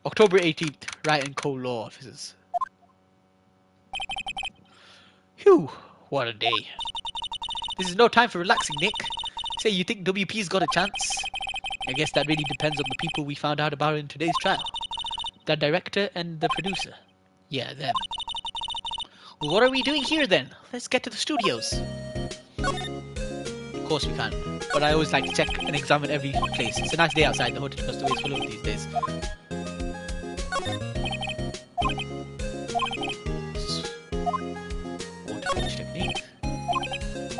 October 18th, Wright and Co. Law Offices. Phew, what a day. This is no time for relaxing, Nick. Say, you think WP's got a chance? I guess that really depends on the people we found out about in today's trial. The director and the producer. Yeah, them. Well, what are we doing here then? Let's get to the studios. Of course we can. But I always like to check and examine every place. It's a nice day outside. The hotel must always full of these days. Water finish technique.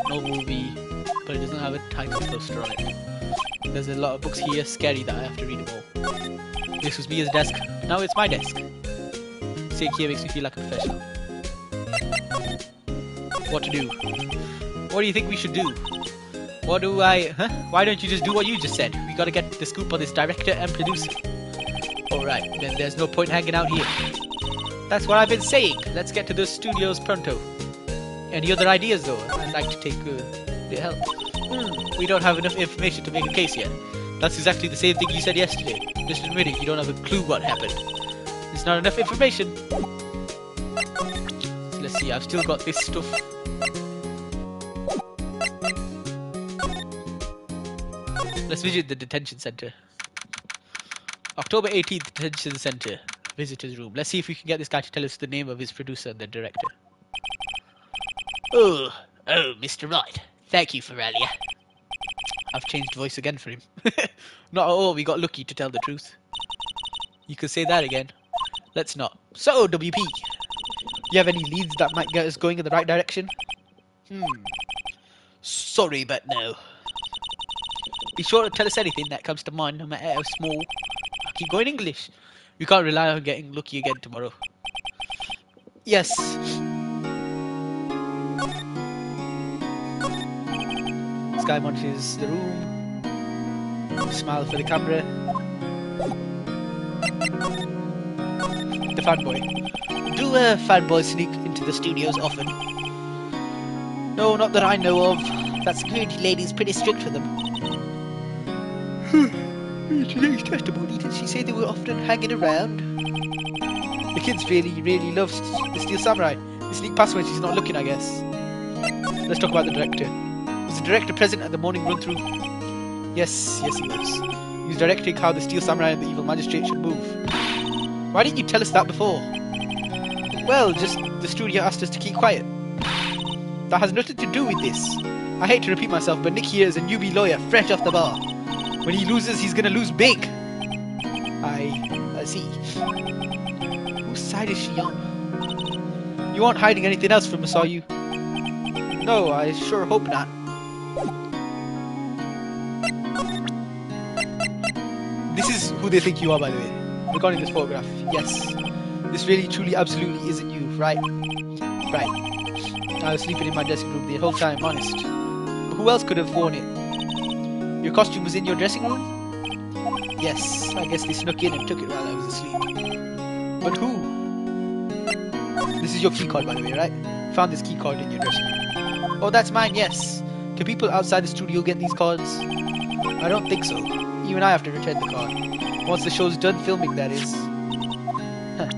No movie, but it doesn't have a title poster on it. There's a lot of books here, scary that I have to read them all. This was Mia's desk. Now it's my desk. Sitting here makes me feel like a professional. What to do? What do you think we should do? Why don't you just do what you just said? We gotta get the scoop on this director and producer. Alright, then there's no point hanging out here. That's what I've been saying. Let's get to the studios pronto. Any other ideas though? I'd like to take the help. We don't have enough information to make a case yet. That's exactly the same thing you said yesterday. Just admitting you don't have a clue what happened. There's not enough information. So let's see, I've still got this stuff. Let's visit the detention center. October 18th, detention center. Visitor's room. Let's see if we can get this guy to tell us the name of his producer and the director. Oh, Mr. Wright. Thank you for earlier. I've changed voice again for him. Not at all, we got lucky to tell the truth. You could say that again. Let's not. So, WP, you have any leads that might get us going in the right direction? Sorry, but no. Be sure to tell us anything that comes to mind, no matter how small. I'll keep going English. We can't rely on getting lucky again tomorrow. Yes. This guy munches the room. Smile for the camera. The fanboy. Do fanboys sneak into the studios often? No, not that I know of. That security lady's pretty strict with them. In today's testimony, did she say they were often hanging around? The kids really love the Steel Samurai. They sneak past when she's not looking, I guess. Let's talk about the director. Was the director present at the morning run-through? Yes, he was. He was directing how the Steel Samurai and the evil magistrate should move. Why didn't you tell us that before? Well, just the studio asked us to keep quiet. That has nothing to do with this. I hate to repeat myself, but Nick here is a newbie lawyer, fresh off the bar. When he loses, he's gonna lose big. I see. Whose side is she on? You aren't hiding anything else from us, are you? No, I sure hope not. This is who they think you are, by the way. Regarding this photograph, yes. This really, truly, absolutely isn't you, right? Right. I was sleeping in my dressing room the whole time, honest. But who else could have worn it? Your costume was in your dressing room? Yes, I guess they snuck in and took it while I was asleep. But who? This is your key card, by the way, right? Found this key card in your dressing room. Oh, that's mine, yes. Can people outside the studio get these cards? I don't think so. Even I have to return the card. Once the show's done filming, that is. Huh.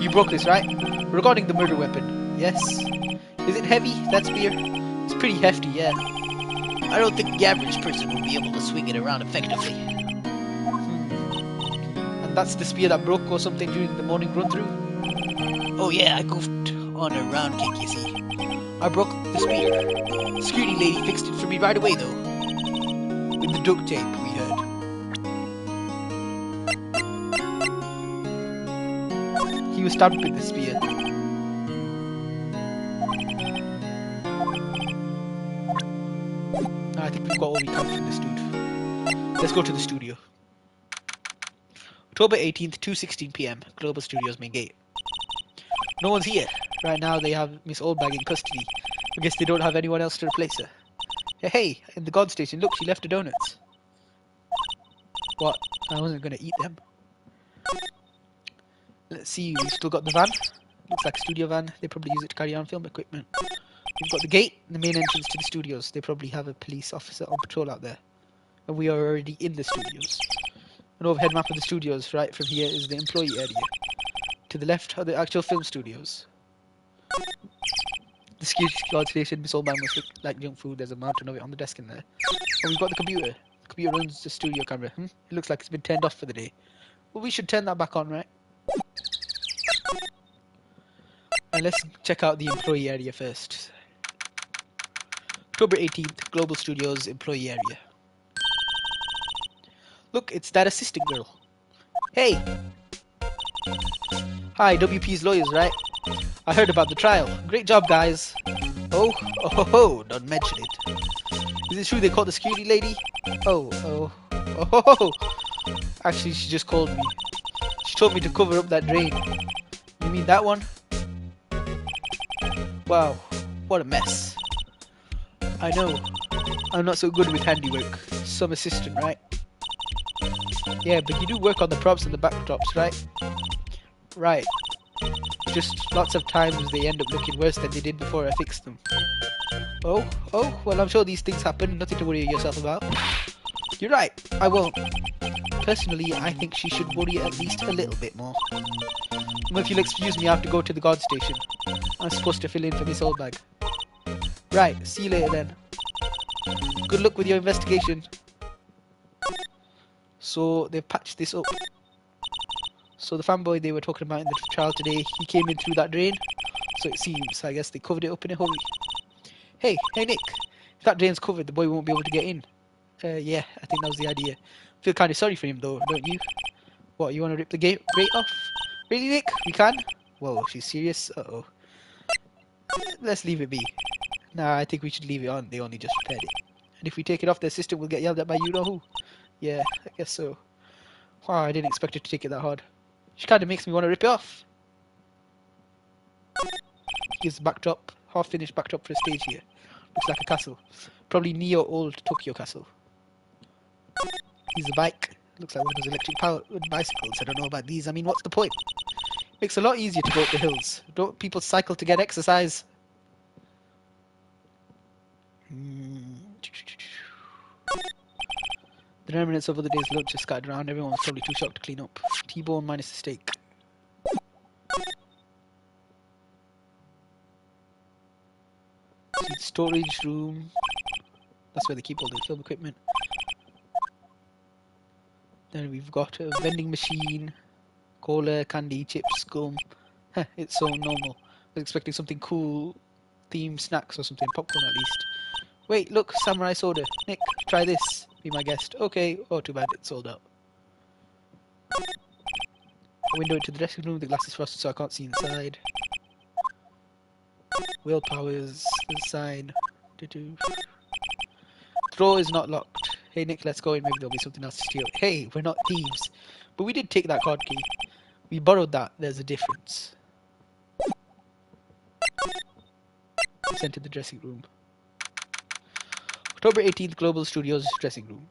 You broke this, right? Regarding the murder weapon. Yes. Is it heavy, that spear? It's pretty hefty, yeah. I don't think the average person will be able to swing it around effectively. And that's the spear that broke or something during the morning run-through? Oh yeah, I goofed on a round kick, you see. I broke the spear. The security lady fixed it for me right away, though. With the duct tape, we heard. He was stabbed with the spear. I think we've got all we can from this dude. Let's go to the studio. October 18th, 2:16 PM, Global Studios main gate. No one's here. Right now they have Miss Oldbag in custody. I guess they don't have anyone else to replace her. Hey, in the guard station, look, she left her donuts. What? I wasn't going to eat them. Let's see, we've still got the van. Looks like a studio van. They probably use it to carry on film equipment. We've got the gate, the main entrance to the studios. They probably have a police officer on patrol out there. And we are already in the studios. An overhead map of the studios. Right from here is the employee area. To the left are the actual film studios. The security guard station, Miss Oldman must look like junk food. There's a mountain of it on the desk in there. And we've got the computer. The computer runs the studio camera. It looks like it's been turned off for the day. Well, we should turn that back on, right? And let's check out the employee area first. October 18th, Global Studios employee area. Look, it's that assistant girl. Hey! Hi, WP's lawyers, right? I heard about the trial. Great job, guys. Oh, don't mention it. Is it true they called the security lady? Oh. Actually, she just called me. She told me to cover up that drain. You mean that one? Wow, what a mess. I know. I'm not so good with handiwork. Some assistant, right? Yeah, but you do work on the props and the backdrops, right? Right. Just lots of times they end up looking worse than they did before I fixed them. Oh, well, I'm sure these things happen. Nothing to worry yourself about. You're right, I won't. Personally, I think she should worry at least a little bit more. Well, if you'll excuse me, I have to go to the guard station. I'm supposed to fill in for Miss Oldbag. Right, see you later then. Good luck with your investigation. So, they've patched this up. So the fanboy they were talking about in the trial today, he came in through that drain. So it seems, I guess they covered it up in a hurry. Hey Nick, if that drain's covered, the boy won't be able to get in. Yeah, I think that was the idea. Feel kind of sorry for him though, don't you? What, you want to rip the grate off? Really, Nick? We can? Whoa, she's serious? Uh-oh. Let's leave it be. Nah, I think we should leave it on. They only just repaired it. And if we take it off, the assistant will get yelled at by you-know-who. Yeah, I guess so. Wow, I didn't expect her to take it that hard. She kind of makes me want to rip it off. Here's the backdrop. Half-finished backdrop for a stage here. Looks like a castle. Probably Neo old Tokyo castle. Here's a bike. Looks like one of those electric powered bicycles. I don't know about these. I mean, what's the point? Makes it a lot easier to go up the hills. Don't people cycle to get exercise? The remnants of other day's lunch are scattered around. Everyone was probably too shocked to clean up. T-bone minus the steak. Storage room. That's where they keep all the film equipment. Then we've got a vending machine. Cola, candy, chips, gum. It's so normal. I was expecting something cool. Themed snacks or something. Popcorn at least. Wait, look, samurai soda. Nick, try this. Be my guest. Okay. Oh, too bad. It's sold out. A window into the dressing room. The glass is frosted so I can't see inside. Willpower's the sign. Drawer is not locked. Hey Nick, let's go in. Maybe there'll be something else to steal. Hey, we're not thieves. But we did take that card key. We borrowed that. There's a difference. Let's enter the dressing room. October 18th, Global Studios dressing room.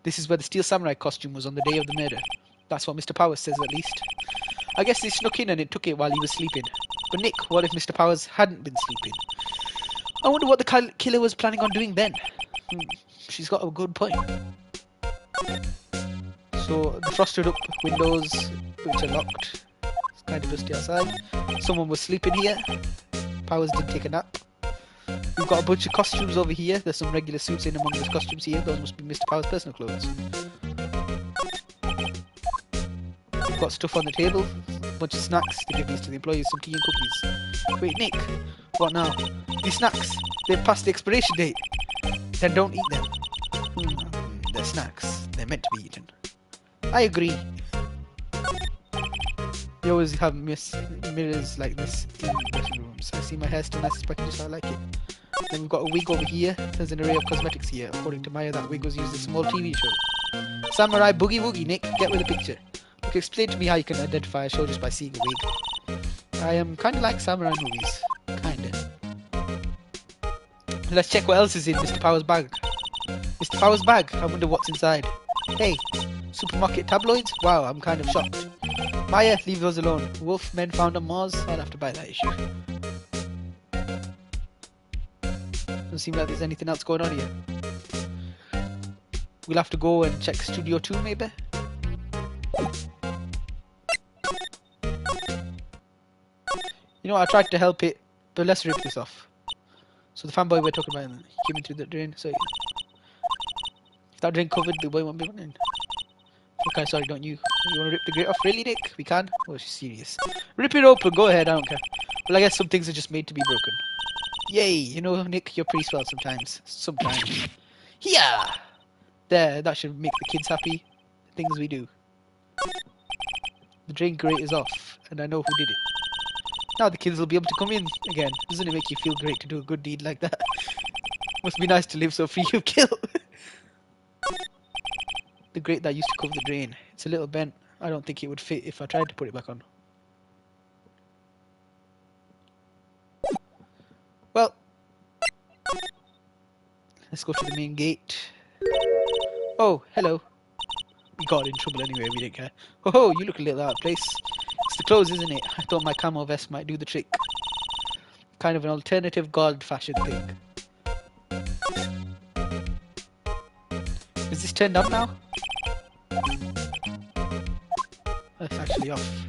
This is where the Steel Samurai costume was on the day of the murder. That's what Mr. Powers says, at least. I guess they snuck in and it took it while he was sleeping. But Nick, what if Mr. Powers hadn't been sleeping? I wonder what the killer was planning on doing then. She's got a good point. So, the frosted up windows, which are locked. It's kind of dusty outside. Someone was sleeping here. Powers did take a nap. We've got a bunch of costumes over here. There's some regular suits in among those costumes here. Those must be Mr. Powers' personal clothes. We've got stuff on the table. A bunch of snacks. They give these to the employees. Some tea and cookies. Wait, Nick. What now? These snacks. They've passed the expiration date. Then don't eat them. They're snacks. They're meant to be eaten. I agree. They always have mirrors like this in dressing rooms. I see my hair still nice and sparkly, so I like it. Then we've got a wig over here. There's an array of cosmetics here. According to Maya, that wig was used in a small TV show. Samurai Boogie Woogie, Nick. Get with the picture. Look, explain to me how you can identify a show just by seeing a wig. I am kind of like samurai movies. Kinda. Let's check what else is in Mr. Powers' bag. Mr. Powers' bag? I wonder what's inside. Hey, supermarket tabloids? Wow, I'm kind of shocked. Maya, leave those alone. Wolf men found on Mars? I'll have to buy that issue. Doesn't seem like there's anything else going on here. We'll have to go and check Studio 2 maybe. You know, I tried to help it, but let's rip this off. So the fanboy we're talking about, he came in through the drain, so if that drain covered, the boy won't be running. Okay, sorry, don't you? You want to rip the grate off? Really, Nick? We can? Oh, she's serious. Rip it open, go ahead, I don't care. Well, I guess some things are just made to be broken. Yay! You know, Nick, you're pretty swell sometimes. Sometimes. Yeah! There, that should make the kids happy. The things we do. The drain grate is off, and I know who did it. Now the kids will be able to come in again. Doesn't it make you feel great to do a good deed like that? Must be nice to live so free of guilt. The grate that used to cover the drain. It's a little bent. I don't think it would fit if I tried to put it back on. Well, let's go to the main gate. Oh, hello. We got in trouble anyway, we didn't care. Oh, you look a little out of place. It's the clothes, isn't it? I thought my camo vest might do the trick. Kind of an alternative gold fashion thing. Is this turned on now? That's actually off.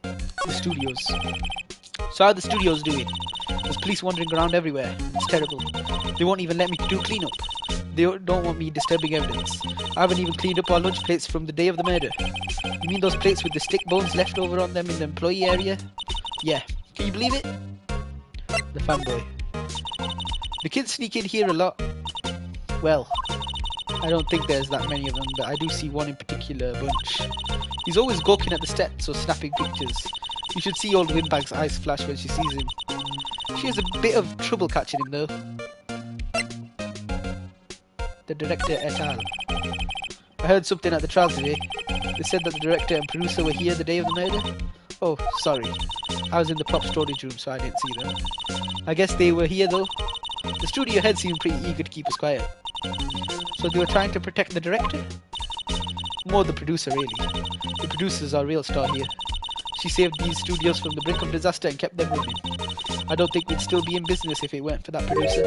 The studios. So how are the studios doing? There's police wandering around everywhere. It's terrible. They won't even let me do cleanup. They don't want me disturbing evidence. I haven't even cleaned up our lunch plates from the day of the murder. You mean those plates with the stick bones left over on them in the employee area? Yeah. Can you believe it? The fanboy. The kids sneak in here a lot. Well, I don't think there's that many of them, but I do see one in particular bunch. He's always gawking at the steps or snapping pictures. You should see old Windbag's eyes flash when she sees him. She has a bit of trouble catching him though. The director et al. I heard something at the trial today. They said that the director and producer were here the day of the murder. Oh, sorry. I was in the prop storage room, so I didn't see them. I guess they were here though. The studio head seemed pretty eager to keep us quiet. So they were trying to protect the director? More the producer, really. The producer's our real star here. She saved these studios from the brink of disaster and kept them running. I don't think we'd still be in business if it weren't for that producer.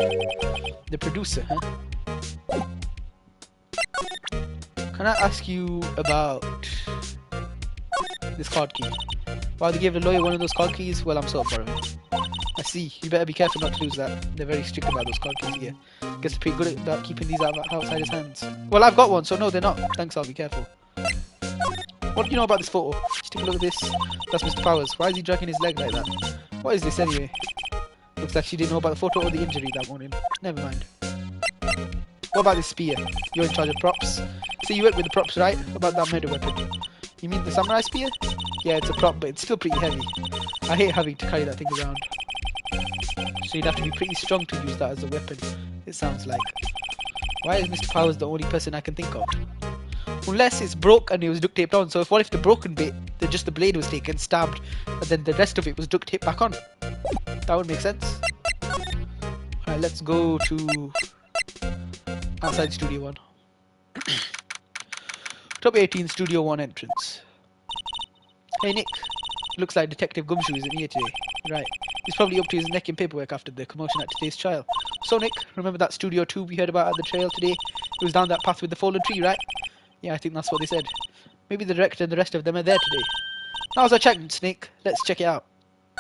The producer, huh? Can I ask you about this card key? Why they gave a lawyer one of those card keys? Well, I'm so borrowing it. I see. You better be careful not to lose that. They're very strict about those card keys here. Guess they're pretty good about keeping these out of outsiders' hands. Well, I've got one, so no, they're not. Thanks, I'll be careful. What do you know about this photo? Just take a look at this. That's Mr. Powers. Why is he dragging his leg like that? What is this anyway? Looks like she didn't know about the photo or the injury that morning. Never mind. What about this spear? You're in charge of props. So you work with the props, right? About that murder weapon. You mean the samurai spear? Yeah, it's a prop, but it's still pretty heavy. I hate having to carry that thing around. So you'd have to be pretty strong to use that as a weapon, it sounds like. Why is Mr. Powers the only person I can think of? Unless it's broke and it was duct taped on. So what if the broken bit, just the blade was taken, stabbed, and then the rest of it was duct taped back on? That would make sense. Alright, let's go to outside Studio 1. Top 18 Studio 1 entrance. Hey Nick, looks like Detective Gumshoe isn't here today. Right, he's probably up to his neck in paperwork after the commotion at today's trial. So Nick, remember that Studio 2 we heard about at the trail today? It was down that path with the fallen tree, right? Yeah, I think that's what they said. Maybe the director and the rest of them are there today. Now's our chance, Nick. Let's check it out.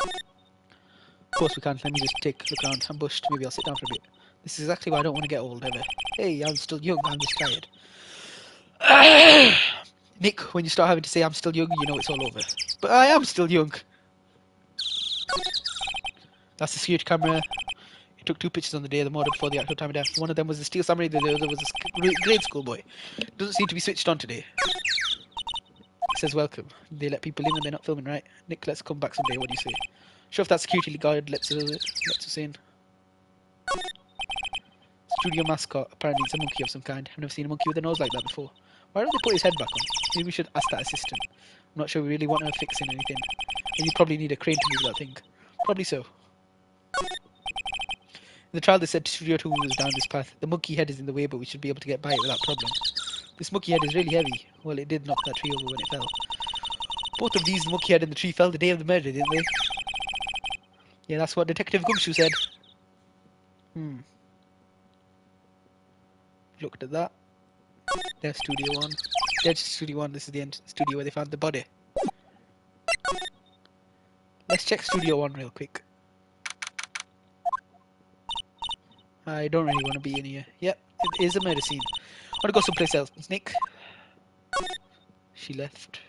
Of course we can. Let me just take a look around. I'm bushed. Maybe I'll sit down for a bit. This is exactly why I don't want to get old ever. Hey, I'm still young. I'm just tired. Nick, when you start having to say I'm still young, you know it's all over. But I am still young. That's the security camera. He took 2 pictures on the day of the murder before the actual time of death. One of them was the steel samurai, the other was a grade school boy. Doesn't seem to be switched on today. It says welcome. They let people in when they're not filming, right? Nick, let's come back someday. What do you say? Sure, if that security guard lets us in. Studio mascot. Apparently it's a monkey of some kind. I've never seen a monkey with a nose like that before. Why don't they put his head back on? Maybe we should ask that assistant. I'm not sure we really want her fixing anything. And you probably need a crane to move that thing. Probably so. In the trial they said Studio 2 was down this path. The monkey head is in the way, but we should be able to get by it without problem. This monkey head is really heavy. Well, it did knock that tree over when it fell. Both of these, the monkey head and the tree, fell the day of the murder, didn't they? Yeah, that's what Detective Gumshoe said. looked at that. There's Studio 1. There's Studio 1. This is the end studio where they found the body. Let's check Studio 1 real quick. I don't really want to be in here. Yep, it is a murder scene. I want to go someplace else. Nick. She left.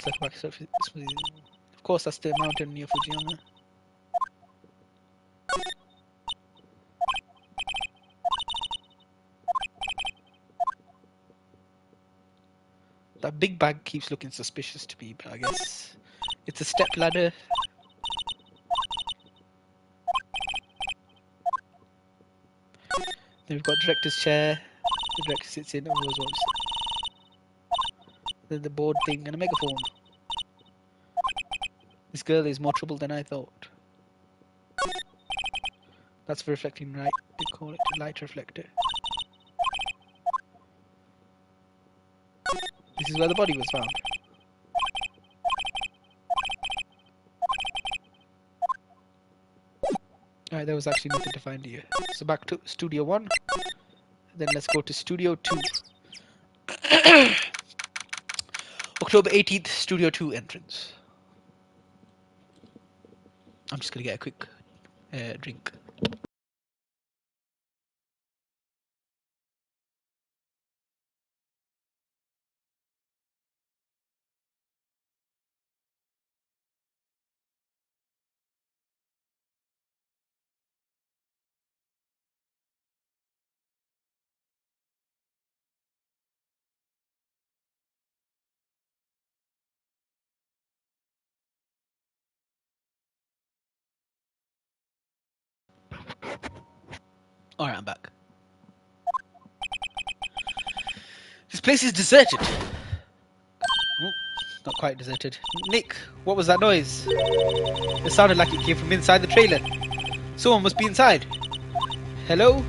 Looks like of course, that's the mountain near Fujiyama. That big bag keeps looking suspicious to me, but I guess it's a step ladder. Then we've got director's chair. The director sits in. Then the board thing and a megaphone. This girl is more trouble than I thought. That's for reflecting light. They call it a light reflector. This is where the body was found. Alright, there was actually nothing to find here. So back to Studio 1. Then let's go to Studio 2. October 18th, Studio 2 entrance. I'm just gonna get a quick drink. Alright, I'm back. This place is deserted. Oh, not quite deserted. Nick, what was that noise? It sounded like it came from inside the trailer. Someone must be inside. Hello?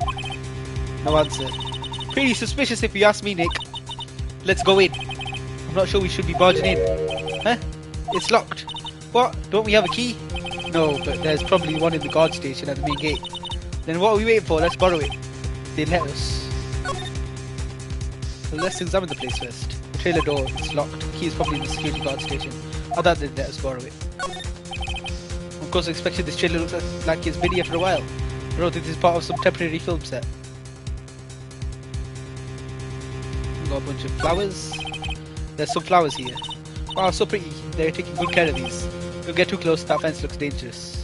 No answer. Pretty suspicious if you ask me, Nick. Let's go in. I'm not sure we should be barging in. Huh? It's locked. What? Don't we have a key? No, but there's probably one in the guard station at the main gate. Then what are we waiting for? Let's borrow it. They let us. So let's examine the place first. The trailer door is locked. The key is probably in the security guard station. I thought they'd let us borrow it. Of course I expected this trailer looks like it's been here for a while. I don't think this is part of some temporary film set. We've got a bunch of flowers. There's some flowers here. Wow, so pretty. They're taking good care of these. Don't get too close, that fence looks dangerous.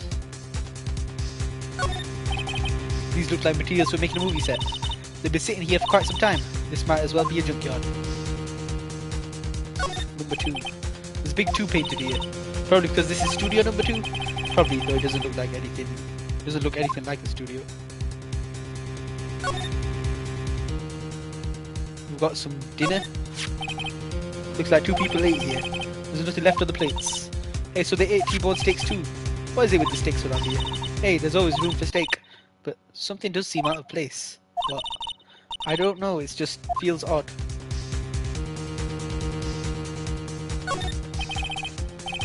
These look like materials for making a movie set. They've been sitting here for quite some time. This might as well be a junkyard. Number 2. There's big 2 painted here. Probably because this is studio number 2. Probably, though it doesn't look like anything. It doesn't look anything like a studio. We've got some dinner. Looks like 2 people ate here. There's nothing left on the plates. Hey, so they ate T-bone steaks too. What is it with the steaks around here? Hey, there's always room for steak. But something does seem out of place. What? I don't know, it just feels odd.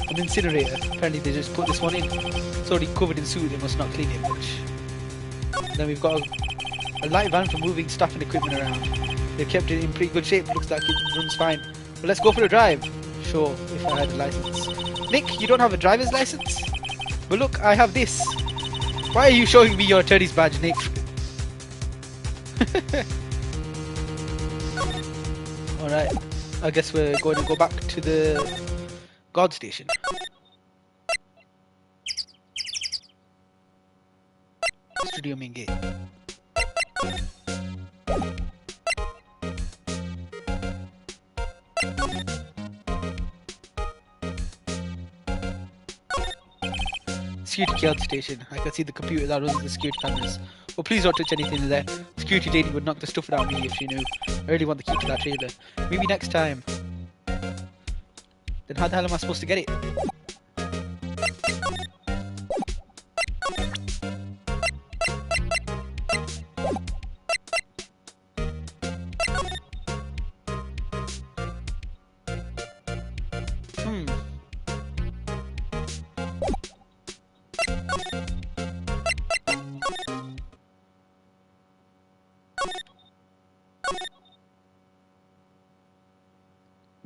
An incinerator. Apparently they just put this one in. It's already covered in soot, they must not clean it much. And then we've got a light van for moving stuff and equipment around. They've kept it in pretty good shape, looks like it runs fine. But let's go for a drive. Sure, if I had a license. Nick, you don't have a driver's license? But look, I have this. Why are you showing me your attorney's badge, Nick? Alright, I guess we're going to go back to the guard station. Studio main gate. Security guard station. I can see the computer that runs the security cameras. Oh, please don't touch anything in there. Security lady would knock the stuff out of me if she knew. I really want the key to that trailer. Maybe next time. Then how the hell am I supposed to get it?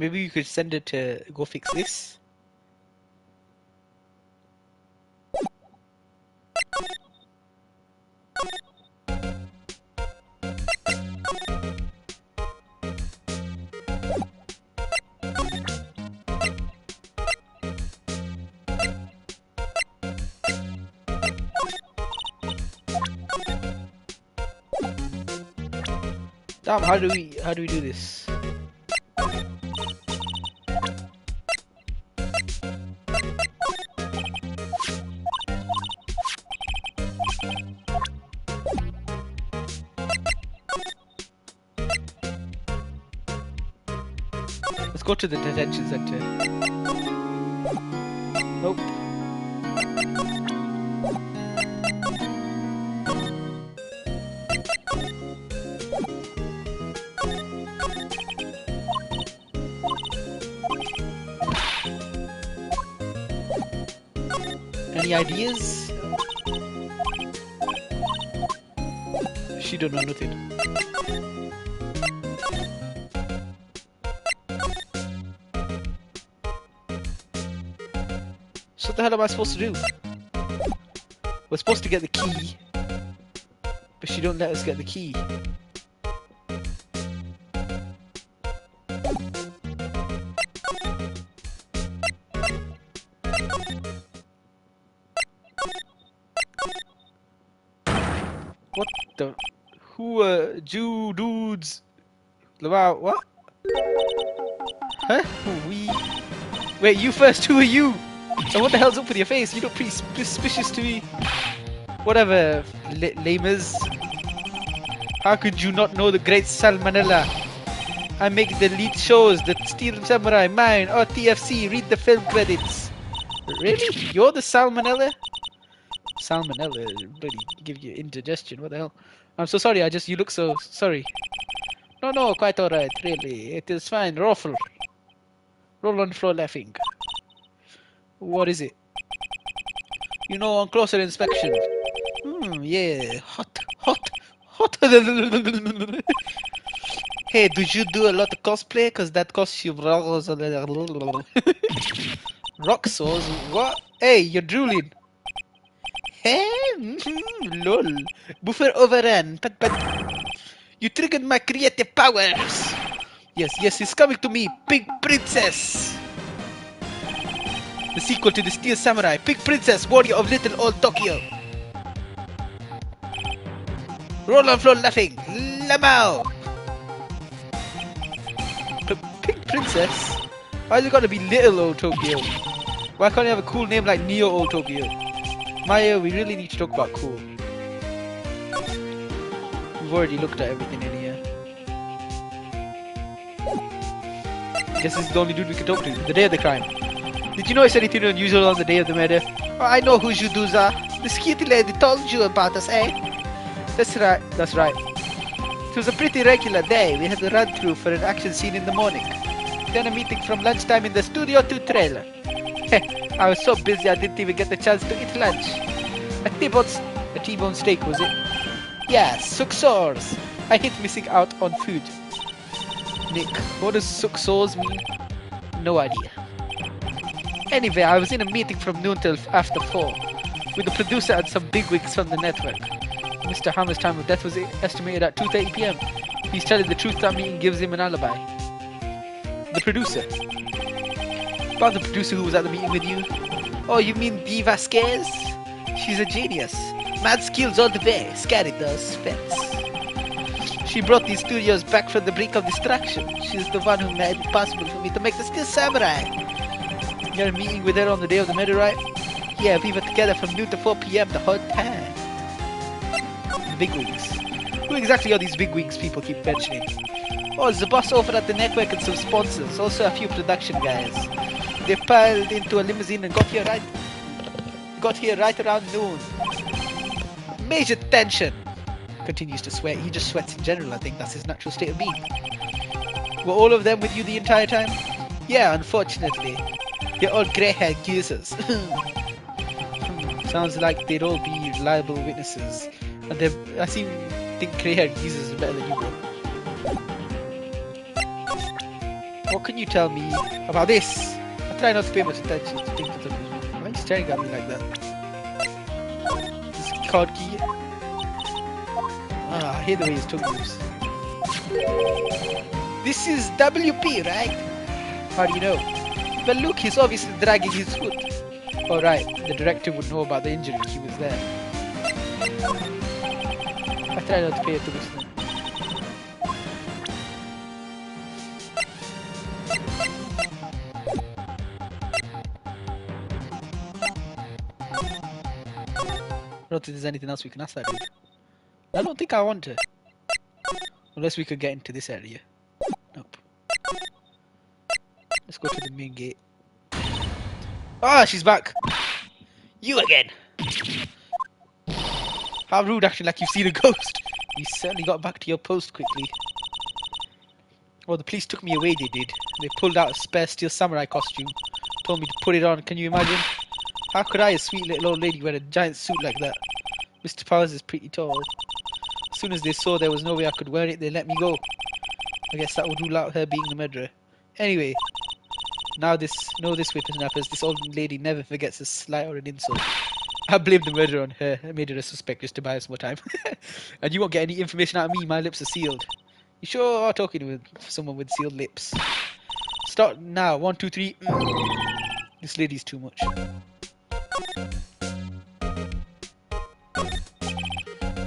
Maybe you could send it to go fix this. Damn, how do we do this? Let's go to the detention center. Nope. Any ideas? She don't know nothing. So what the hell am I supposed to do? We're supposed to get the key, but she don't let us get the key. What the? Who Jew dudes? Wow, what? Huh? Wait, you first, who are you? And what the hell's up with your face? You look pretty suspicious to me. Whatever, lamers. How could you not know the great Salmonella? I make the lead shows, the Steel Samurai, mine, or TFC, read the film credits. Really? You're the Salmonella? Salmonella really give you indigestion, what the hell? I'm so sorry, you look so sorry. No, quite alright, really. It is fine, ruffle. Roll on the floor laughing. What is it? You know, on closer inspection. Yeah, hot. Hey, did you do a lot of cosplay? Cause that costs you rock sauce. What? Hey, you're drooling. Hey, lol. Buffer overran. But you triggered my creative powers. Yes, it's coming to me, Pig Princess. The sequel to the Steel Samurai, Pig Princess, Warrior of Little Old Tokyo. Roll on floor laughing, Lamau. Pig Princess? Why's it gotta be Little Old Tokyo? Why can't you have a cool name like Neo Old Tokyo? Maya, we really need to talk about cool. We've already looked at everything in here. Guess this is the only dude we can talk to. The day of the crime. Did you notice anything unusual on the day of the murder? Oh, I know who you dudes are. The skitty lady told you about us, eh? That's right. It was a pretty regular day. We had a run through for an action scene in the morning. Then a meeting from lunchtime in the Studio 2 trailer. I was so busy I didn't even get the chance to eat lunch. A T-bone steak, was it? Yeah, suksors. I hate missing out on food. Nick, what does suksors mean? No idea. Anyway, I was in a meeting from noon till after 4 with the producer and some bigwigs from the network. Mr. Hammer's time of death was estimated at 2:30 p.m. He's telling the truth, that meeting gives him an alibi. The producer. About the producer who was at the meeting with you? Oh, you mean Dee Vasquez? She's a genius. Mad skills all the way. Scary does fence. She brought these studios back from the brink of destruction. She's the one who made it possible for me to make the Steel Samurai. You're meeting with her on the day of the murder, right? Yeah, we were together from noon to 4 p.m. the whole time. The bigwigs. Who exactly are these bigwigs people keep mentioning? Oh, it's the boss over at the network and some sponsors. Also a few production guys. They piled into a limousine and got here right around noon. Major tension. Continues to sweat. He just sweats in general, I think that's his natural state of being. Were all of them with you the entire time? Yeah, unfortunately. They're all grey-haired geezers. Sounds like they'd all be reliable witnesses. And I think grey-haired geezers are better than you, bro. What can you tell me about this? I try not to pay much attention to things that are... Why are you staring at me like that? This card key. Ah, I hate the way his tongue moves. This is WP, right? How do you know? Well, look, he's obviously dragging his foot. Alright, the director would know about the injury. He was there. I try not to pay attention. I don't think there's anything else we can ask that dude. I don't think I want to. Unless we could get into this area. Nope. Let's go to the main gate. Ah, she's back! You again! How rude, acting like you've seen a ghost. You certainly got back to your post quickly. Oh, the police took me away, they did. They pulled out a spare steel samurai costume. Told me to put it on, can you imagine? How could I, a sweet little old lady, wear a giant suit like that? Mr. Powers is pretty tall. As soon as they saw there was no way I could wear it, they let me go. I guess that would rule out her being the murderer. Anyway, know this whippersnappers, this old lady never forgets a slight or an insult. I blame the murderer on her. I made her a suspect just to buy us more time. And you won't get any information out of me, my lips are sealed. You sure are talking with someone with sealed lips. Start now, 1, 2, 3. This lady's too much.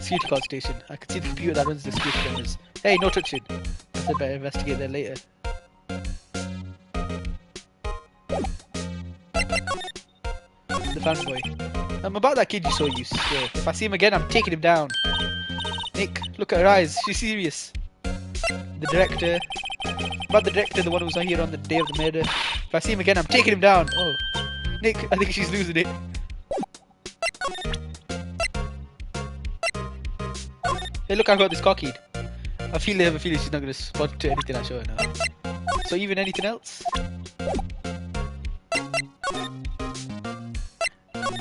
Security call station. I can see the computer that runs the security cameras. Hey, no touching. I'd better investigate that later. The fanboy. I'm about that kid you saw you, so if I see him again, I'm taking him down. Nick, look at her eyes. She's serious. The director. About the director, the one who was not here on the day of the murder. If I see him again, I'm taking him down. Oh. Nick, I think she's losing it. Hey, look, I got this cockeyed. I have a feeling she's not going to respond to anything I show her now. So even anything else?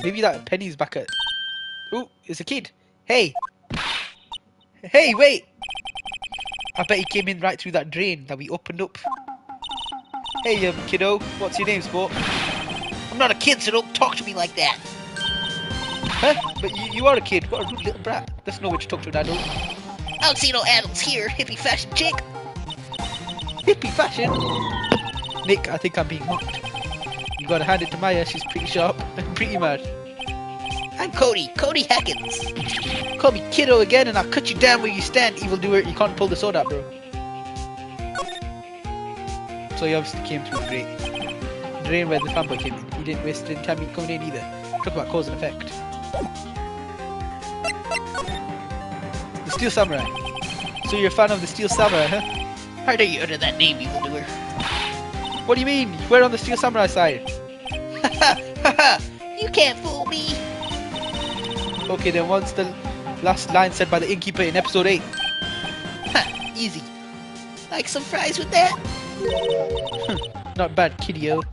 Maybe that Penny's back at... Ooh, it's a kid. Hey! Hey, wait! I bet he came in right through that drain that we opened up. Hey, kiddo. What's your name, sport? I'm not a kid, so don't talk to me like that. Huh? But you are a kid. What a rude little brat. That's no way to talk to an adult. I don't see no adults here, hippie fashion chick. Hippie fashion? Nick, I think I'm being mocked. You gotta hand it to Maya, she's pretty sharp and pretty mad. I'm Cody Hackins. Call me kiddo again and I'll cut you down where you stand, evildoer. You can't pull the sword out, bro. So he obviously came through the grate. Drain where the fanboy came in. He didn't waste any time coming in either. Talk about cause and effect. The Steel Samurai. So you're a fan of the Steel Samurai, huh? How dare you utter that name, evildoer? What do you mean? We're on the Steel Samurai side. You can't fool me. Okay, then what's the last line said by the innkeeper in episode 8? Ha, easy. Like some fries with that? Not bad, kiddio.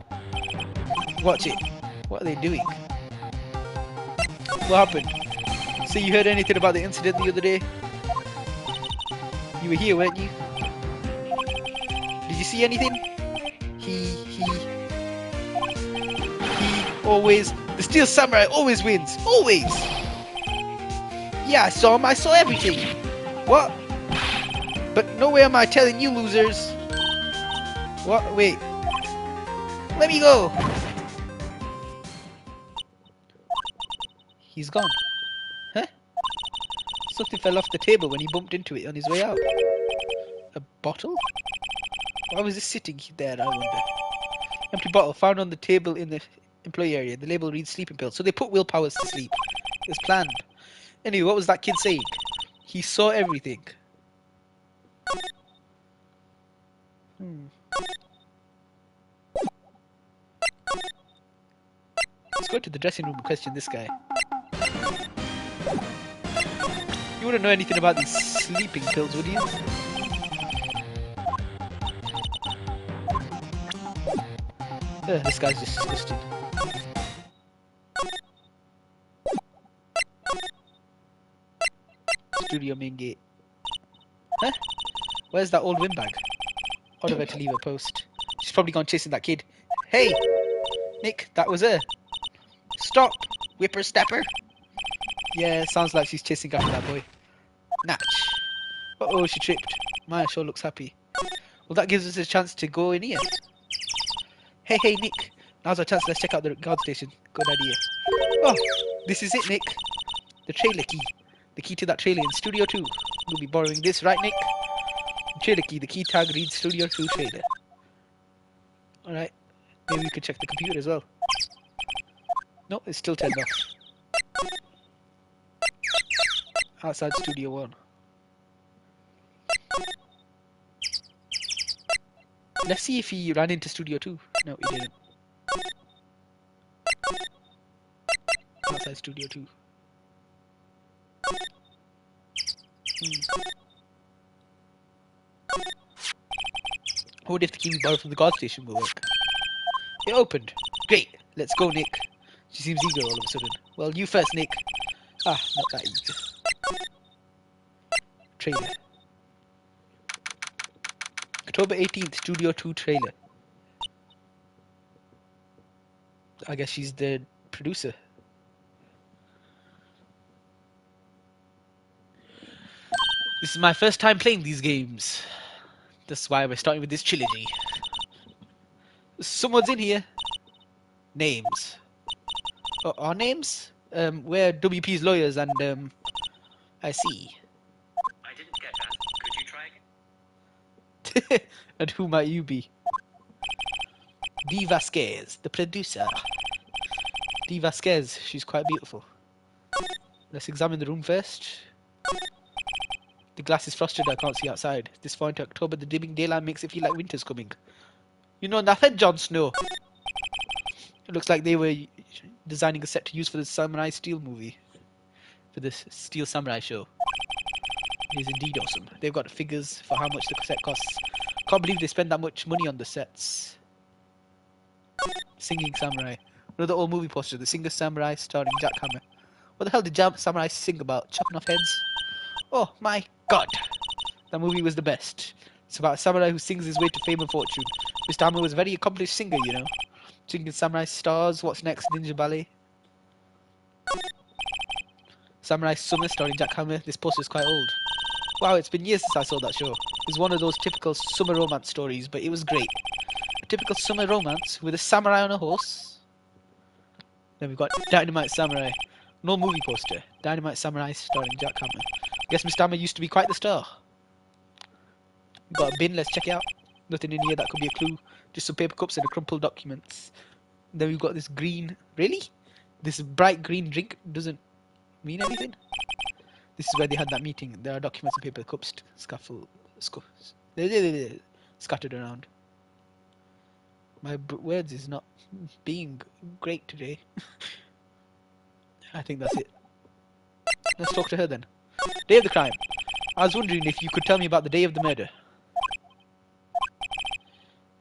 Watch it. What are they doing? What happened? So you heard anything about the incident the other day? You were here, weren't you? Did you see anything? He always... The Steel Samurai always wins. Always! Yeah, I saw him. I saw everything. What? But no way am I telling you, losers. What? Wait. Let me go. He's gone. Huh? Something fell off the table when he bumped into it on his way out. A bottle? Why was this sitting there, I wonder? Empty bottle found on the table in the employee area. The label reads sleeping pills. So they put willpowers to sleep. It was planned. Anyway, what was that kid saying? He saw everything. Let's go to the dressing room and question this guy. You wouldn't know anything about these sleeping pills, would you? This guy's just disgusting. Studio main gate. Huh? Where's that old windbag? Order her to leave a post. She's probably gone chasing that kid. Hey, Nick, that was her. Stop, whippersnapper. Yeah, sounds like she's chasing after that boy. Natch. Uh-oh, she tripped. Maya sure looks happy. Well, that gives us a chance to go in here. Hey, Nick. Now's our chance. Let's check out the guard station. Good idea. Oh, this is it, Nick. The trailer key. The key to that trailer in Studio 2. We'll be borrowing this, right, Nick? Trailer key. The key tag reads Studio 2 trailer. Alright. Maybe we could check the computer as well. No, it's still turned off. Outside Studio 1. Let's see if he ran into Studio 2. No, he didn't. Outside Studio 2. I wonder if the key we borrowed from the guard station will work. It opened. Great. Let's go, Nick. She seems eager all of a sudden. Well, you first, Nick. Ah, not that eager. Trailer. October 18th, Studio 2 trailer. I guess she's the producer. This is my first time playing these games. That's why we're starting with this trilogy. Someone's in here. Names. Our names? We're WP's lawyers and, I see. I didn't get that. Could you try again? And who might you be? Dee Vasquez, the producer. Dee Vasquez, she's quite beautiful. Let's examine the room first. The glass is frosted, I can't see outside. This far into October, the dimming daylight makes it feel like winter's coming. You know nothing, Jon Snow. It looks like they were designing a set to use for the Samurai Steel movie. For this Steel Samurai show. It is indeed awesome. They've got figures for how much the set costs. Can't believe they spend that much money on the sets. Singing Samurai. Another old movie poster. The Singer Samurai starring Jack Hammer. What the hell did Samurai sing about? Chopping off heads? Oh my god. That movie was the best. It's about a samurai who sings his way to fame and fortune. Mr. Hammer was a very accomplished singer, you know. Singing Samurai Stars, What's Next, Ninja Ballet. Samurai Summer starring Jack Hammer. This poster is quite old. Wow, it's been years since I saw that show. It was one of those typical summer romance stories, but it was great. A typical summer romance with a samurai on a horse. Then we've got Dynamite Samurai. No movie poster. Dynamite Samurai starring Jack Hammer. Guess Mr. Hammer used to be quite the star. Got a bin, let's check it out. Nothing in here that could be a clue. Just some paper cups and a crumpled documents. Then we've got this green... Really? This bright green drink doesn't mean anything? This is where they had that meeting. There are documents and paper cups scattered around. My words is not being great today. I think that's it. Let's talk to her then. Day of the crime. I was wondering if you could tell me about the day of the murder.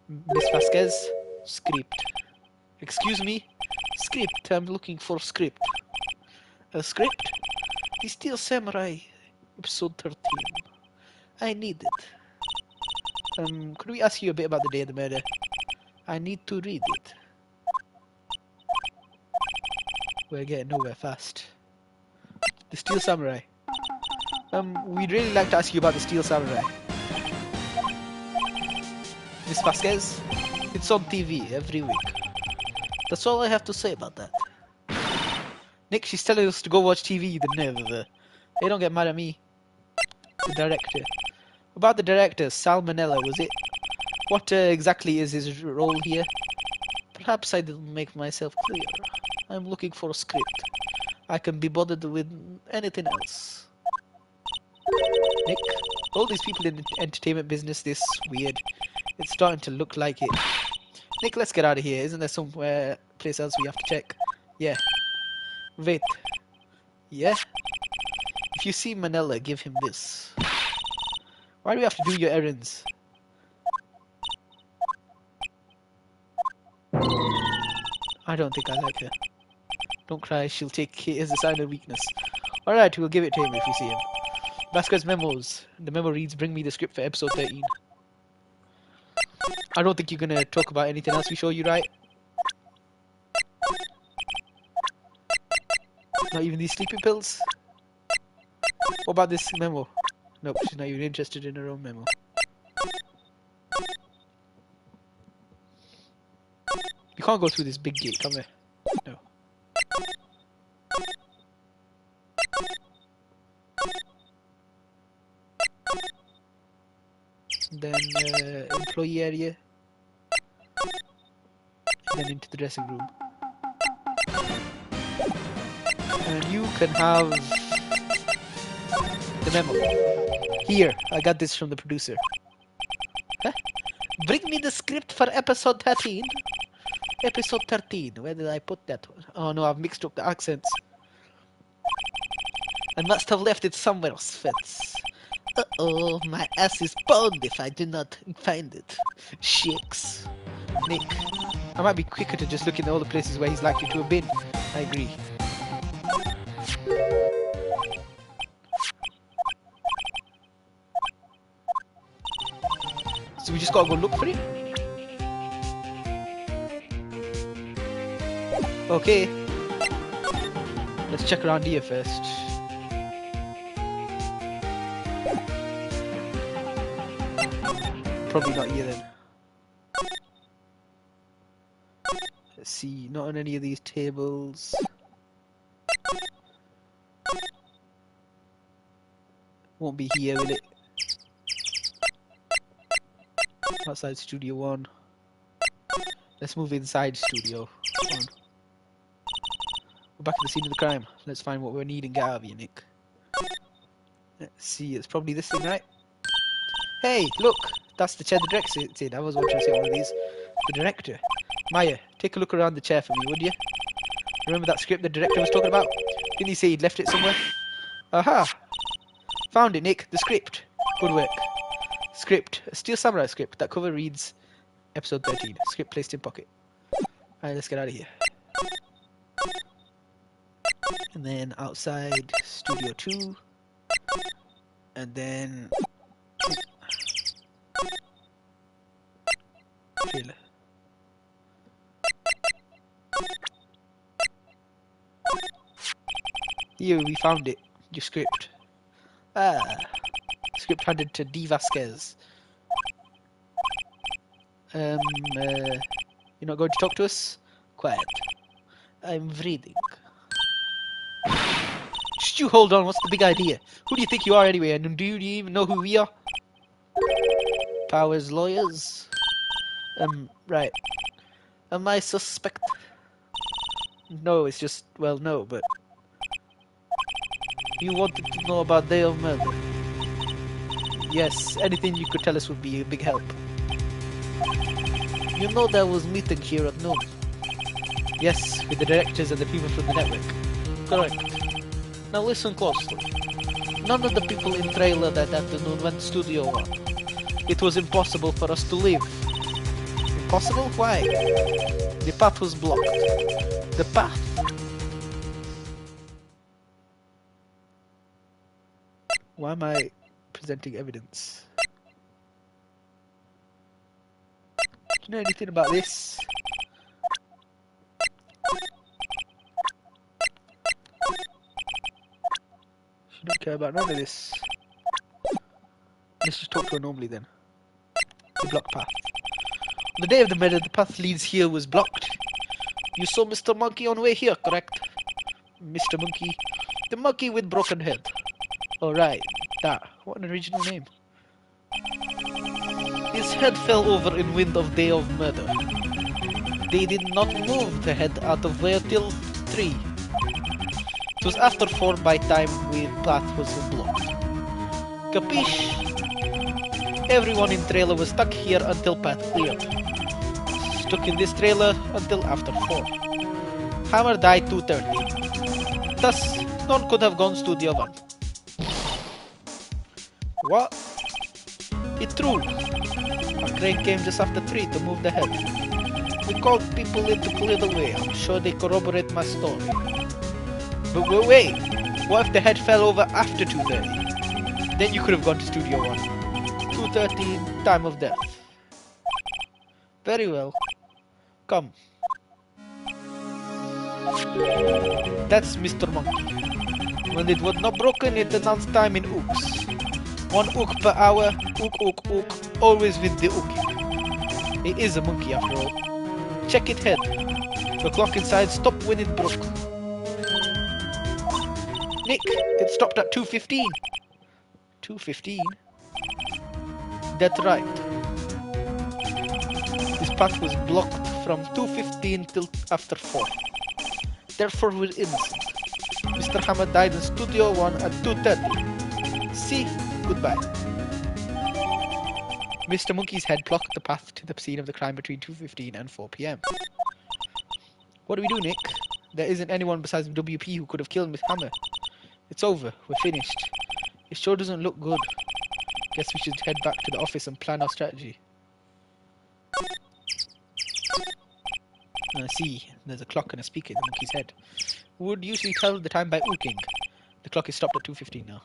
Miss Vasquez? Script. Excuse me? Script. I'm looking for script. A script? The Steel Samurai, episode 13. I need it. Could we ask you a bit about the day of the murder? I need to read it. We're getting nowhere fast. The Steel Samurai. We'd really like to ask you about the Steel Samurai. Miss Vasquez? It's on TV every week. That's all I have to say about that. Nick, she's telling us to go watch TV, the nerve of her. Hey, don't get mad at me. The director. About the director, Salmonella, was it? What exactly is his role here? Perhaps I didn't make myself clear. I'm looking for a script. I can be bothered with anything else. Nick, all these people in the entertainment business, this weird. It's starting to look like it. Nick, let's get out of here. Isn't there somewhere, place else we have to check? Yeah. Wait. Yeah? If you see Manila, give him this. Why do we have to do your errands? I don't think I like her. Don't cry, she'll take it as a sign of weakness. Alright, we'll give it to him if we see him. Vasquez memos. The memo reads, bring me the script for episode 13. I don't think you're gonna talk about anything else we show you, right? Not even these sleeping pills? What about this memo? Nope, she's not even interested in her own memo. You can't go through this big gate, can we? No. Then employee area. And then into the dressing room. And you can have the memo. Here, I got this from the producer. Huh? Bring me the script for episode 13. Episode 13. Where did I put that one? Oh no, I've mixed up the accents. I must have left it somewhere else, Fitz. Uh-oh, my ass is boned if I do not find it. Shakes. Nick. I might be quicker to just look in all the places where he's likely to have been. I agree. So we just gotta go look for it? Okay. Let's check around here first. Probably not here then. Let's see, not on any of these tables. Won't be here, will it? Outside Studio 1. Let's move inside Studio 1. We're back at the scene of the crime. Let's find what we need and get out of here, Nick. Let's see, it's probably this thing, right? Hey, look! That's the chair the director sits in. I was wanting to say one of these. The director. Maya, take a look around the chair for me, would you? Remember that script the director was talking about? Didn't he say he'd left it somewhere? Aha! Found it, Nick. The script. Good work. Script. A Steel Samurai script. That cover reads Episode 13. Script placed in pocket. Alright, let's get out of here. And then outside Studio 2. And then... trailer. Here, we found it. Your script. Ah. Script handed to D. Vasquez. You're not going to talk to us? Quiet. I'm reading. Just you hold on, what's the big idea? Who do you think you are anyway, and do you even know who we are? Powers lawyers? Right. Am I suspect? No, it's just, well, no, but... You wanted to know about day of murder? Yes, anything you could tell us would be a big help. You know there was meeting here at noon? Yes, with the directors and the people from the network. Correct. Now listen closely. None of the people in trailer that afternoon went to Studio 1. It was impossible for us to leave. Impossible? Why? The path was blocked. The path. Why am I presenting evidence? Do you know anything about this? She don't care about none of this. Let's just talk to her normally then. The blocked path. On the day of the murder, the path leads here was blocked. You saw Mr. Monkey on way here, correct? Mr. Monkey? The monkey with broken head. Alright, that. What an original name. His head fell over in wind of day of murder. They did not move the head out of there till 3. It was after 4 by time the path was blocked. Capiche? Everyone in trailer was stuck here until path cleared. Stuck in this trailer until after 4. Hammer died 2:30. Thus, none could have gone Studio 1. What? It's true. A crane came just after 3 to move the head. We called people in to clear the way. I'm sure they corroborate my story. But wait, what if the head fell over after 2:30? Then you could have gone to Studio 1. 2:30, time of death. Very well. Come. That's Mr. Monkey. When it was not broken, it announced time in ooks. 1 ook per hour, ook, always with the ooking. It is a monkey after all. Check it head. The clock inside stopped when it broke. Nick, it stopped at 2:15. 2:15? That's right. This path was blocked from 2:15 till after 4. Therefore we're innocent. Mr. Hammer died in Studio 1 at 2:30. See? Goodbye. Mr. Monkey's head blocked the path to the scene of the crime between 2:15 and 4 p.m. What do we do, Nick? There isn't anyone besides WP who could have killed Miss Hammer. It's over. We're finished. It sure doesn't look good. Guess we should head back to the office and plan our strategy. I see. There's a clock and a speaker in the monkey's head. Would usually tell the time by ooking. The clock is stopped at 2:15 now.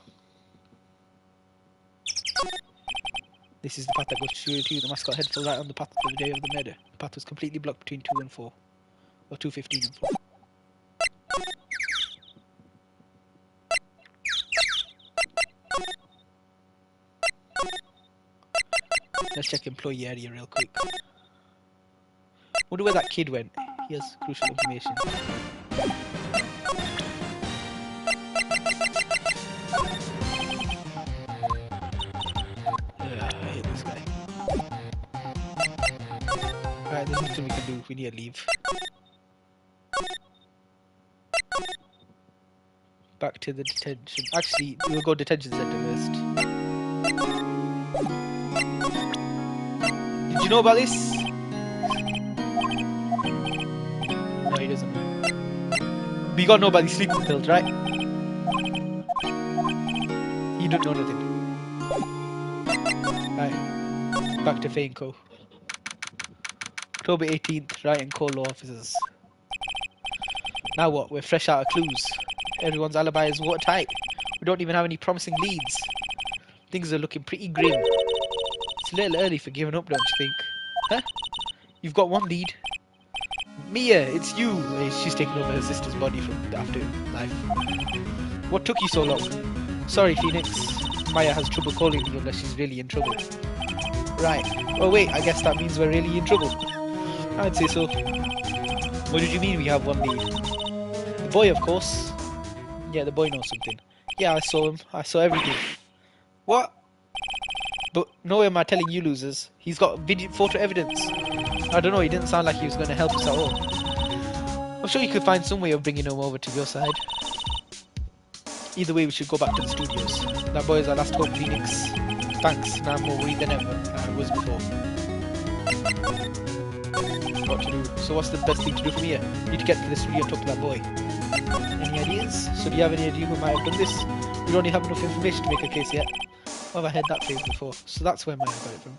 This is the path that goes to 2. The mascot head fell right on the path of the day of the murder. The path was completely blocked between 2 and 4. Or 2:15 and 4. Let's check employee area real quick. Wonder where that kid went. He has crucial information. I hate this guy. Alright, there's nothing we can do. We need to leave. Back to the detention. Actually, we'll go detention center first. Did you know about this? No, he doesn't. But you gotta know about these sleeping pills, right? You don't know nothing. Right. Back to Faye & Co. October 18th, Wright and Co. law officers. Now what? We're fresh out of clues. Everyone's alibi is watertight. We don't even have any promising leads. Things are looking pretty grim. It's a little early for giving up, don't you think? Huh? You've got one lead. Mia, it's you! She's taken over her sister's body from the afterlife. What took you so long? Sorry, Phoenix. Maya has trouble calling me unless she's really in trouble. Right. Oh wait, I guess that means we're really in trouble. I'd say so. What did you mean we have one lead? The boy, of course. Yeah, the boy knows something. Yeah, I saw him. I saw everything. What? But no way am I telling you losers. He's got video photo evidence. I don't know, he didn't sound like he was going to help us at all. I'm sure you could find some way of bringing him over to your side. Either way, we should go back to the studios. That boy is our last hope, Phoenix. Thanks, now I'm more worried than ever I was before. What to do? So what's the best thing to do from here? Need to get to the studio and talk to that boy. Any ideas? So do you have any idea who might have done this? We don't have enough information to make a case yet. Or have I heard that phrase before? So that's where Maya got it from.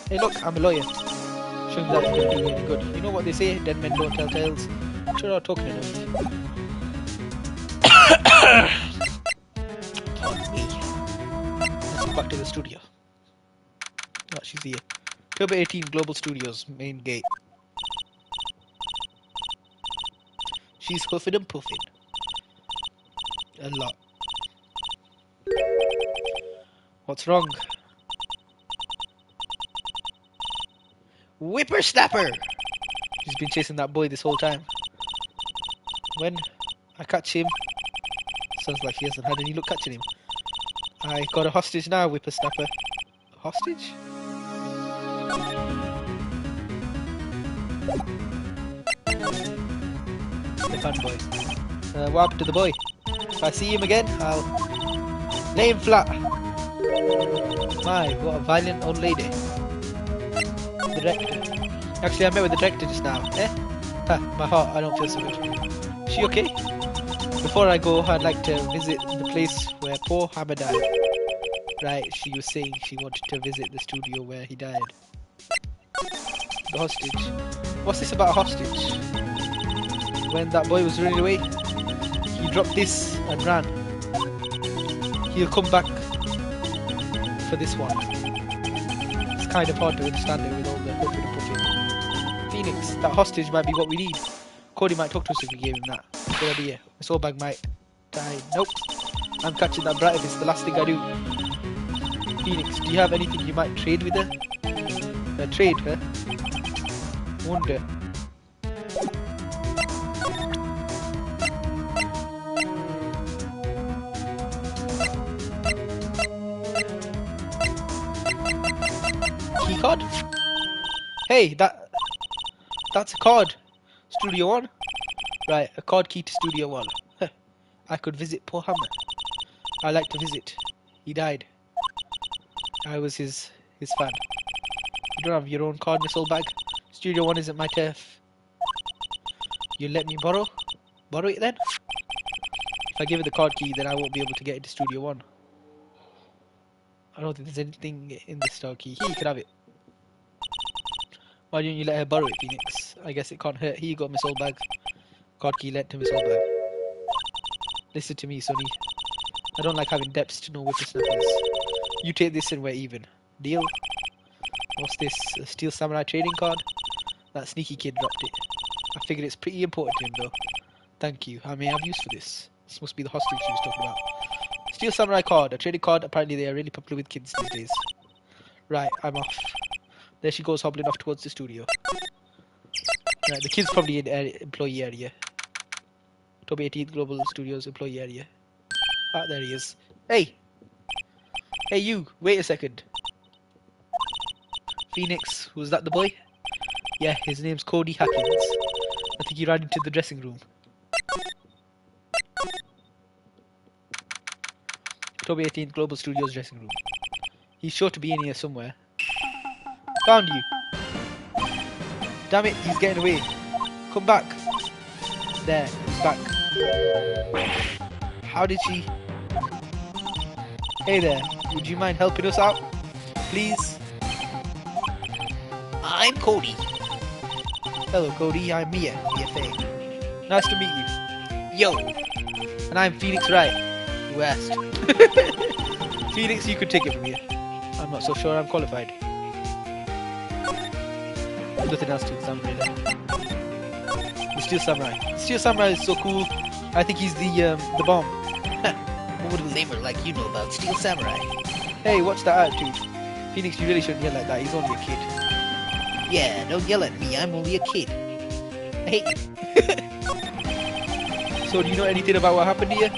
Hey look, I'm a lawyer. Show him that it's going to do any good. You know what they say, dead men don't tell tales. I'm sure I'm talking enough. Pardon me. Let's go back to the studio. Oh, she's here. October 18, Global Studios, main gate. She's huffing and puffing. A lot. What's wrong? Whippersnapper! He's been chasing that boy this whole time. When I catch him... Sounds like he hasn't had any luck catching him. I got a hostage now, Whippersnapper. A hostage? The fun boy. What happened to the boy? If I see him again, I'll lay him flat. My, what a violent old lady. Director. Actually, I met with the director just now. Eh? Ha, my heart, I don't feel so good. She okay? Before I go, I'd like to visit the place where poor Hammer died. Right, she was saying she wanted to visit the studio where he died. The hostage. What's this about a hostage? When that boy was running away, he dropped this and ran. He'll come back for this one. It's kind of hard to understand it with all the huffing and puffing. Phoenix, that hostage might be what we need. Cody might talk to us if we gave him that. Good idea. My soul bag might die. Nope. I'm catching that brat if it's the last thing I do. Phoenix, do you have anything you might trade with her? Trade her? Wonder. Keycard? Hey, that's a card. Studio 1? Right, a card key to Studio 1. I could visit poor Hammer. I like to visit. He died. I was his fan. You don't have your own card in this old bag? Studio 1 isn't my turf. You let me borrow? Borrow it then? If I give her the card key, then I won't be able to get into Studio 1. I don't think there's anything in the star key. Here, you can have it. Why don't you let her borrow it, Phoenix? I guess it can't hurt. Here you go, Miss Old Bag. Card key lent to Miss Old Bag. Listen to me, Sonny. I don't like having debts to no whippersnappers. You take this and we're even. Deal? What's this? A Steel Samurai trading card? That sneaky kid dropped it. I figured it's pretty important to him though. Thank you. I may have use for this. This must be the hostage she was talking about. Steel Samurai card. A trading card. Apparently they are really popular with kids these days. Right, I'm off. There she goes hobbling off towards the studio. Right, the kid's probably in employee area. Toby 18th Global Studios employee area. Ah, there he is. Hey! Hey you, wait a second. Phoenix, was that the boy? Yeah, his name's Cody Hackins. I think he ran into the dressing room. Toby 18th Global Studios dressing room. He's sure to be in here somewhere. Found you! Damn it, he's getting away. Come back. There, he's back. How did she... Hey there, would you mind helping us out? Please? I'm Cody. Hello Cody, I'm Mia, BFA. Nice to meet you. Yo. And I'm Phoenix Wright. Who asked? Phoenix, you could take it from here. I'm not so sure I'm qualified. Nothing else to examine really. The Steel Samurai. The Steel Samurai is so cool. I think he's the bomb. What would a lamer like you know about Steel Samurai? Hey, what's that attitude? Phoenix, you really shouldn't yell like that. He's only a kid. Yeah, don't yell at me. I'm only a kid. I hate you. So, do you know anything about what happened here?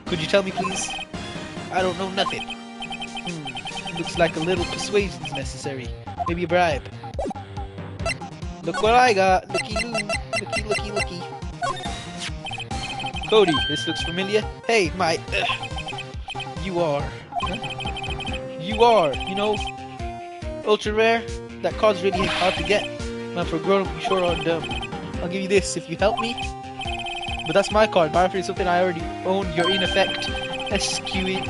Could you tell me, please? I don't know nothing. Looks like a little persuasion is necessary. Maybe a bribe. Look what I got. Looky loo. Looky, looky, looky. Cody, this looks familiar. Hey, mate. You are. Huh? You are, you know, ultra rare. That card's really hard to get. Man, for a grown up, you sure are dumb. I'll give you this if you help me. But that's my card. Paraphrase something I already own. You're in effect eschewing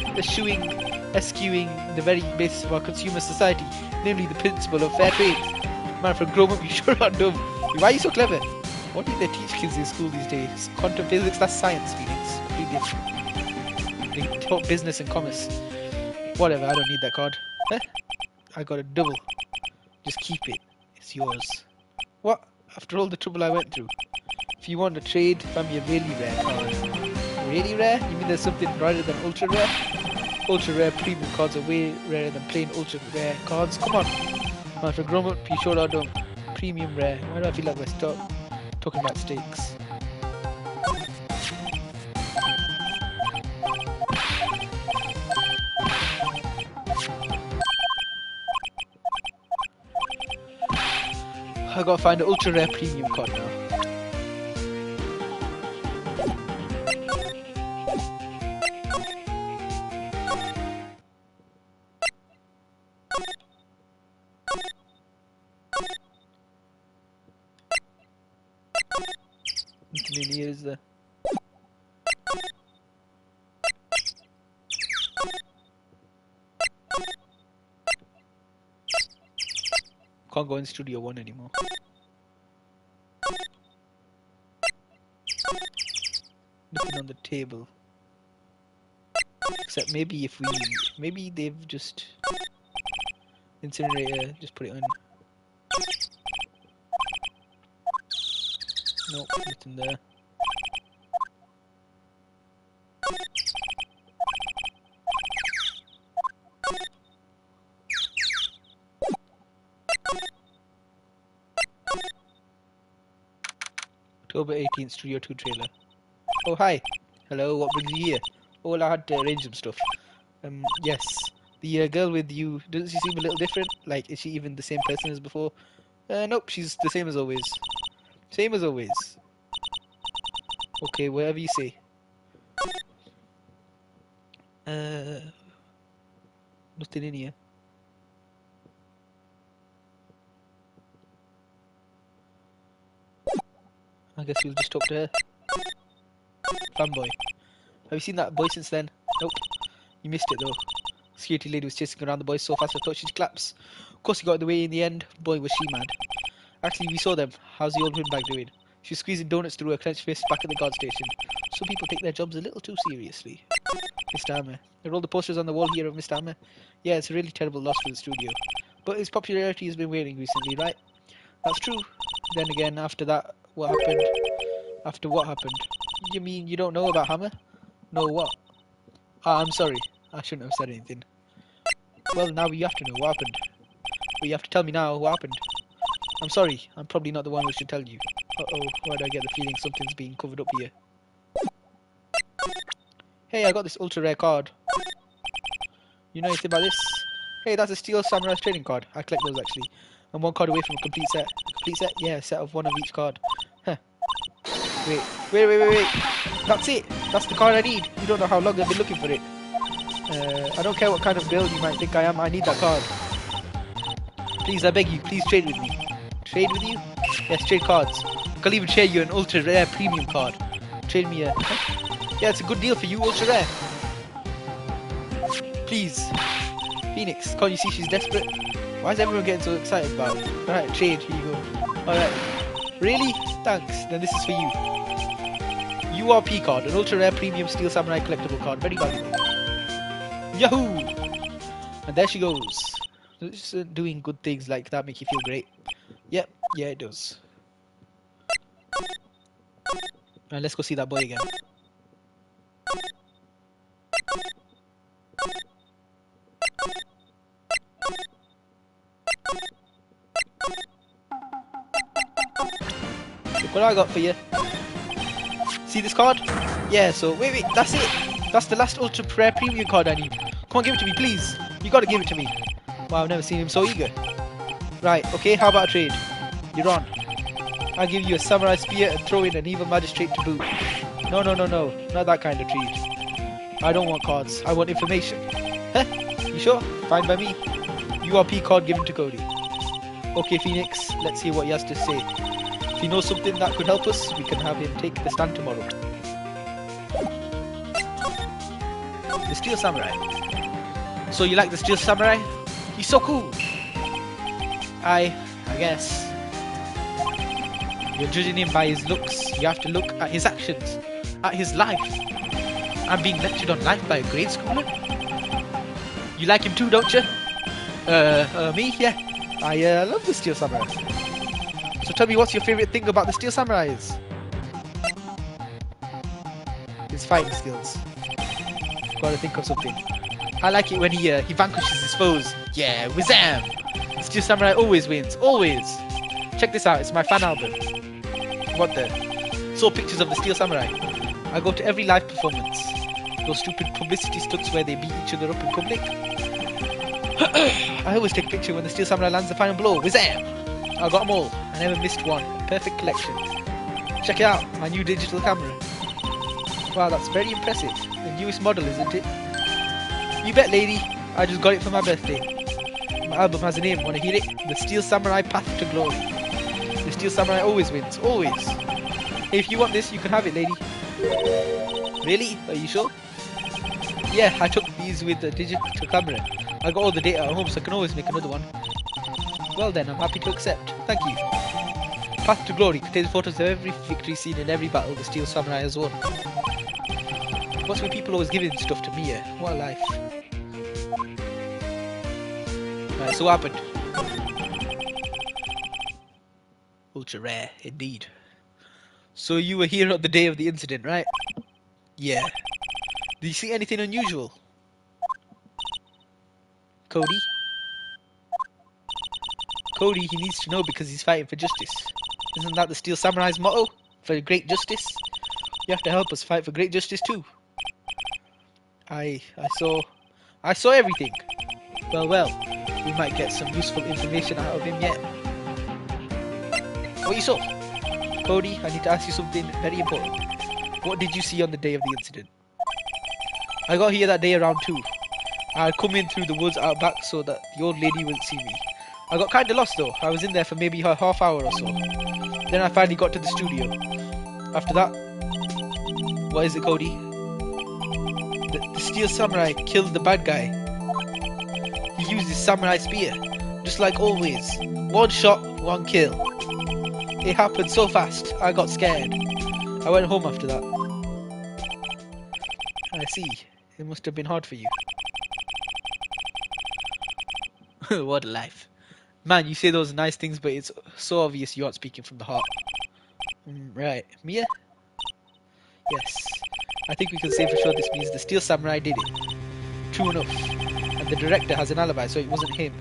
the very basis of our consumer society, namely the principle of fair trade. Man, for a grown up, you sure are dumb. Why are you so clever? What do they teach kids in school these days? Quantum physics, that's science, Phoenix. Completely different. They taught business and commerce. Whatever, I don't need that card. Huh? I got a double. Just keep it. It's yours. What? After all the trouble I went through. If you want to trade, find me a really rare card. Really rare? You mean there's something rarer than ultra rare? Ultra rare premium cards are way rarer than plain ultra rare cards. Come on. Man, for grown up, you sure are dumb. Premium rare. Why do I feel like we're talking about stakes? I gotta find an ultra rare premium card now. Nothing in here, is there? Can't go in Studio 1 anymore. Nothing on the table. Except maybe if we... Maybe they've just... Incinerator, just put it on. Nope, nothing there. October 18th, Studio 2 trailer. Oh, hi. Hello, what brings you here? Oh, well, I had to arrange some stuff. Yes. The girl with you, doesn't she seem a little different? Like, is she even the same person as before? Nope, she's the same as always. Same as always. Okay, whatever you say. Nothing in here. I guess we'll just talk to her. Fanboy. Have you seen that boy since then? Nope. You missed it though. Security lady was chasing around the boys so fast I thought she'd collapse. Of course he got in the way in the end. Boy, was she mad. Actually, we saw them. How's the old windbag doing? She was squeezing donuts through her clenched fist back at the guard station. Some people take their jobs a little too seriously. Mr. Hammer. There are all the posters on the wall here of Mr. Hammer. Yeah, it's a really terrible loss for the studio. But his popularity has been waning recently, right? That's true. Then again, after that, what happened? After what happened? You mean you don't know about Hammer? No, what? Ah, I'm sorry. I shouldn't have said anything. Well, now you have to know what happened. But you have to tell me now what happened. I'm sorry. I'm probably not the one who should tell you. Uh-oh, why do I get the feeling something's being covered up here? Hey, I got this ultra rare card. You know anything about this? Hey, that's a Steel Samurai's trading card. I collect those actually. I'm one card away from a complete set. Complete set? Yeah, a set of one of each card. Huh. Wait. That's it. That's the card I need. You don't know how long I've been looking for it. I don't care what kind of girl you might think I am. I need that card. Please, I beg you. Please trade with me. Trade with you? Yes, trade cards. I'll even share you an ultra rare premium card. Trade me a... Yeah, it's a good deal for you, ultra rare. Please. Phoenix, can't you see she's desperate? Why is everyone getting so excited about it? Alright, trade, here you go. Alright. Really? Thanks. Then this is for you. URP card, an ultra rare premium Steel Samurai collectible card. Very valuable. Yahoo! And there she goes. Just doing good things like that make you feel great. Yep, yeah it does. Alright, let's go see that boy again. Look what I got for you. See this card? Yeah, so wait, that's it. That's the last ultra rare premium card I need. Come on, give it to me, please. You gotta give it to me. Wow, I've never seen him so eager. Right, okay, how about a trade? You're on. I'll give you a samurai spear and throw in an evil magistrate to boot. No, not that kind of trade. I don't want cards, I want information. Huh? You sure? Fine by me. URP card given to Cody. Okay, Phoenix, let's hear what he has to say. If he knows something that could help us, we can have him take the stand tomorrow. The Steel Samurai. So you like the Steel Samurai? He's so cool. I guess. You're judging him by his looks. You have to look at his actions, at his life. I'm being lectured on life by a grade schooler. You like him too, don't you? Me? Yeah. I love the Steel Samurai. So tell me, what's your favorite thing about the Steel Samurai is? His fighting skills. Gotta think of something. I like it when he vanquishes his foes. Yeah, Wizam! The Steel Samurai always wins, always. Check this out, it's my fan album. What the? Saw pictures of the Steel Samurai. I go to every live performance. Those stupid publicity stunts where they beat each other up in public. I always take a picture when the Steel Samurai lands the final blow. Wizam! I got them all. I never missed one. Perfect collection. Check it out, my new digital camera. Wow, that's very impressive. The newest model, isn't it? You bet, lady. I just got it for my birthday. My album has a name. Wanna hear it? The Steel Samurai Path to Glory. The Steel Samurai always wins. Always. Hey, if you want this, you can have it, lady. Really? Are you sure? Yeah, I took these with the digital camera. I got all the data at home, so I can always make another one. Well then, I'm happy to accept. Thank you. Path to Glory contains photos of every victory scene in every battle the Steel Samurai has won. What's with people always giving stuff to Mia? What a life. Right, so what happened? Ultra rare, indeed. So you were here on the day of the incident, right? Yeah. Did you see anything unusual? Cody? Cody, he needs to know because he's fighting for justice. Isn't that the Steel Samurai's motto? For great justice? You have to help us fight for great justice too. I saw everything. Well, we might get some useful information out of him yet. What you saw? Cody, I need to ask you something very important. What did you see on the day of the incident? I got here that day around 2. I had come in through the woods out back so that the old lady wouldn't see me. I got kinda lost though. I was in there for maybe a half hour or so. Then I finally got to the studio. After that... What is it, Cody? The Steel Samurai killed the bad guy. He used his samurai spear. Just like always. One shot, one kill. It happened so fast, I got scared. I went home after that. I see. It must have been hard for you. What a life. Man, you say those nice things, but it's so obvious you aren't speaking from the heart. Right. Mia? Yes. I think we can say for sure this means the Steel Samurai did it. True enough. And the director has an alibi, so it wasn't him.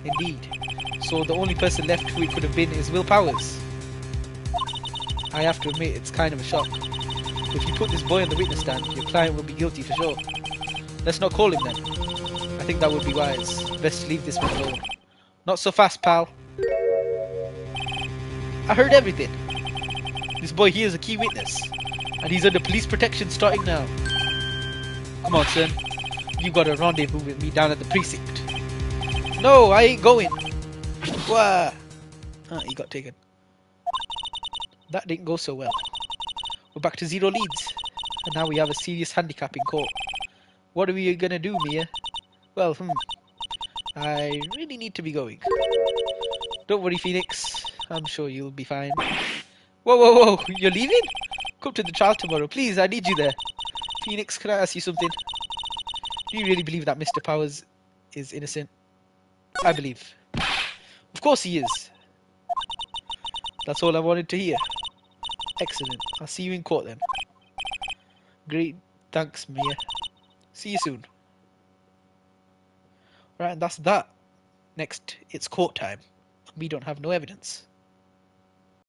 Indeed. So the only person left who it could have been is Will Powers. I have to admit, it's kind of a shock. If you put this boy on the witness stand, your client will be guilty for sure. Let's not call him then. I think that would be wise. Best leave this one alone. Not so fast, pal. I heard everything. This boy here is a key witness. And he's under police protection starting now. Come on, son. You got a rendezvous with me down at the precinct. No, I ain't going. Wah. He got taken. That didn't go so well. We're back to 0 leads. And now we have a serious handicap in court. What are we gonna do, Mia? Well, I really need to be going. Don't worry, Phoenix. I'm sure you'll be fine. Whoa, you're leaving? Come to the trial tomorrow. Please, I need you there. Phoenix, can I ask you something? Do you really believe that Mr. Powers is innocent? I believe. Of course he is. That's all I wanted to hear. Excellent. I'll see you in court then. Great. Thanks, Mia. See you soon. Right, and that's that. Next, it's court time. We don't have no evidence.